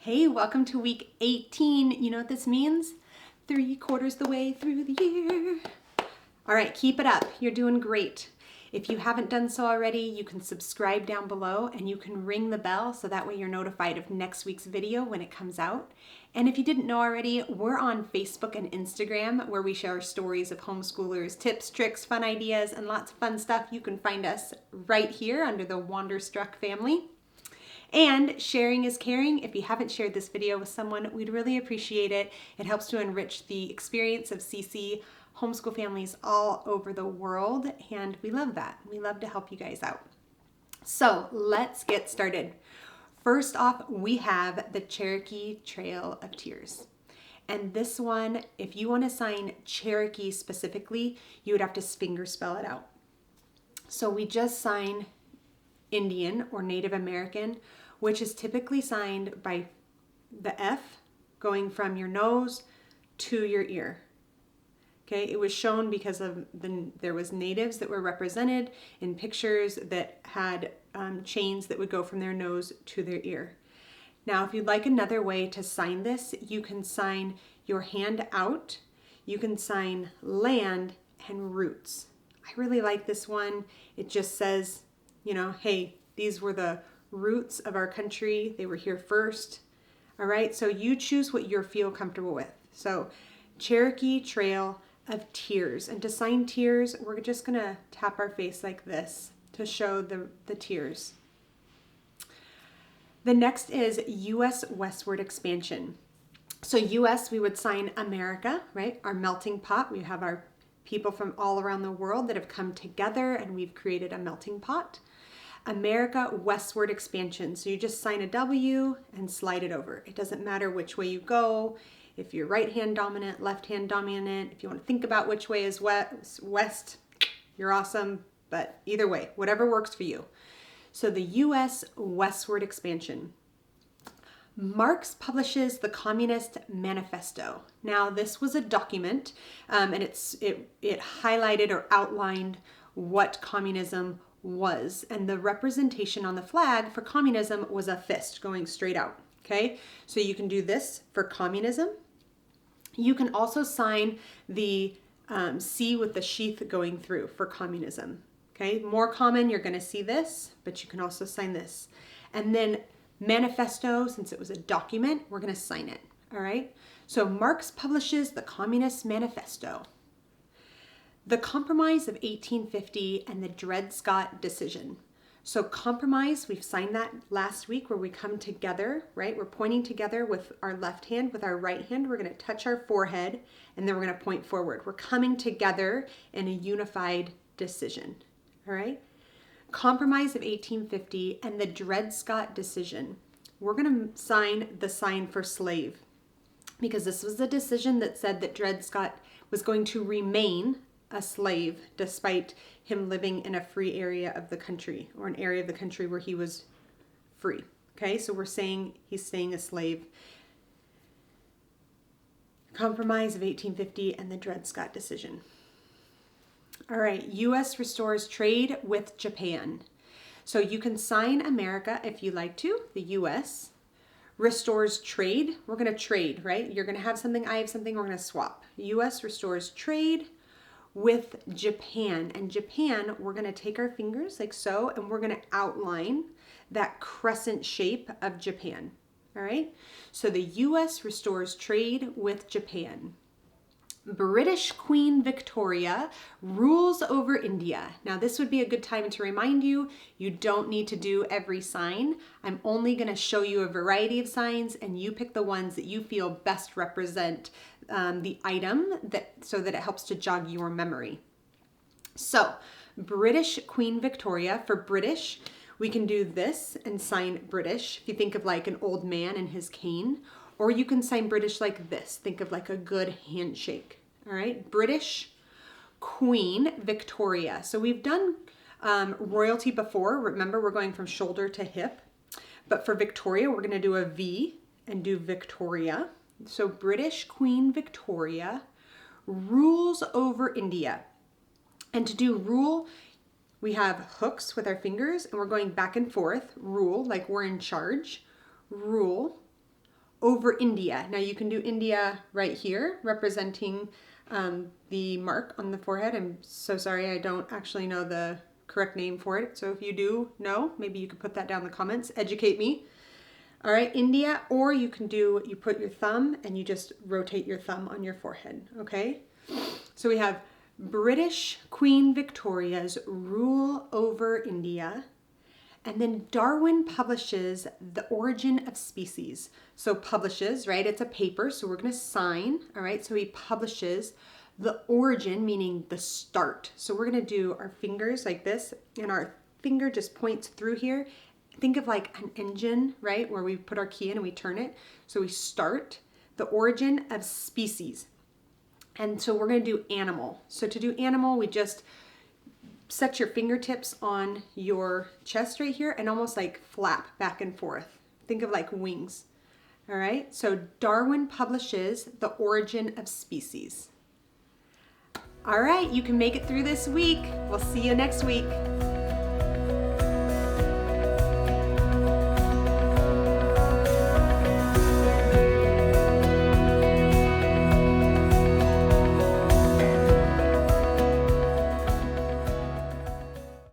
Hey, welcome to week 18. You know what this means? 3/4 the way through the year. All right, keep it up. You're doing great. If you haven't done so already, you can subscribe down below and you can ring the bell so that way you're notified of next week's video when it comes out. And if you didn't know already, we're on Facebook and Instagram where we share stories of homeschoolers, tips, tricks, fun ideas, and lots of fun stuff. You can find us right here under the WanderStruck.Family. And sharing is caring. If you haven't shared this video with someone, we'd really appreciate it. It helps to enrich the experience of CC homeschool families all over the world, and we love that. We love to help you guys out. So let's get started. First off, we have the Cherokee Trail of Tears. And this one, if you want to sign Cherokee specifically, you would have to finger spell it out. So we just sign Indian or Native American, which is typically signed by the F going from your nose to your ear. Okay, it was shown because of there was natives that were represented in pictures that had chains that would go from their nose to their ear. Now, if you'd like another way to sign this, you can sign your hand out, you can sign land and roots. I really like this one. It just says, you know, hey, these were the roots of our country. They were here first. All right, so you choose what you feel comfortable with. So Cherokee Trail of Tears. And to sign tears, we're just gonna tap our face like this to show the tears. The next is U.S. Westward Expansion. So U.S., we would sign America, right? Our melting pot. We have our people from all around the world that have come together and we've created a melting pot. America Westward Expansion. So you just sign a W and slide it over. It doesn't matter which way you go. If you're right hand dominant, left hand dominant, if you want to think about which way is west, you're awesome. But either way, whatever works for you. So the U.S. Westward Expansion. Marx publishes the Communist Manifesto. Now, this was a document, and it highlighted or outlined what communism was, and the representation on the flag for communism was a fist going straight out. Okay, so you can do this for communism. You can also sign the C with the sheath going through for communism. Okay, more common, you're going to see this, but you can also sign this. And then Manifesto, since it was a document, we're going to sign it. All right, so Marx publishes the Communist Manifesto. The Compromise of 1850 and the Dred Scott Decision. So compromise, we've signed that last week where we come together, right? We're pointing together with our left hand, with our right hand. We're going to touch our forehead and then we're going to point forward. We're coming together in a unified decision, all right? Compromise of 1850 and the Dred Scott Decision. We're going to sign the sign for slave because this was a decision that said that Dred Scott was going to remain a slave despite him living in a free area of the country or an area of the country where he was free. Okay, so we're saying he's staying a slave. Compromise of 1850 and the Dred Scott Decision. All right, U.S. restores trade with Japan. So you can sign America if you like to, the U.S. Restores trade. We're going to trade, right? You're going to have something, I have something, we're going to swap. U.S. restores trade with Japan. And Japan, we're going to take our fingers like so, and we're going to outline that crescent shape of Japan. All right? So the U.S. restores trade with Japan. British Queen Victoria rules over India. Now, this would be a good time to remind you, you don't need to do every sign. I'm only going to show you a variety of signs, and you pick the ones that you feel best represent the item so that it helps to jog your memory. So, British Queen Victoria, for British, we can do this and sign British. If you think of like an old man and his cane, or you can sign British like this. Think of like a good handshake. All right, British Queen Victoria. So we've done royalty before. Remember, we're going from shoulder to hip. But for Victoria, we're going to do a V and do Victoria. So British Queen Victoria rules over India. And to do rule, we have hooks with our fingers and we're going back and forth. Rule, like we're in charge. Rule over India. Now you can do India right here, representing the mark on the forehead. I'm so sorry, I don't actually know the correct name for it. So if you do know, maybe you could put that down in the comments, educate me. All right, India, or you can do, you put your thumb and you just rotate your thumb on your forehead, okay? So we have British Queen Victoria's rule over India. And then Darwin publishes The Origin of Species. So publishes, right? It's a paper, so we're going to sign, all right? So he publishes the origin, meaning the start. So we're going to do our fingers like this, and our finger just points through here. Think of like an engine, right? Where we put our key in and we turn it. So we start the origin of species. And so we're going to do animal. So to do animal, we just set your fingertips on your chest right here and almost like flap back and forth. Think of like wings. All right, so Darwin publishes The Origin of Species. All right, you can make it through this week. We'll see you next week.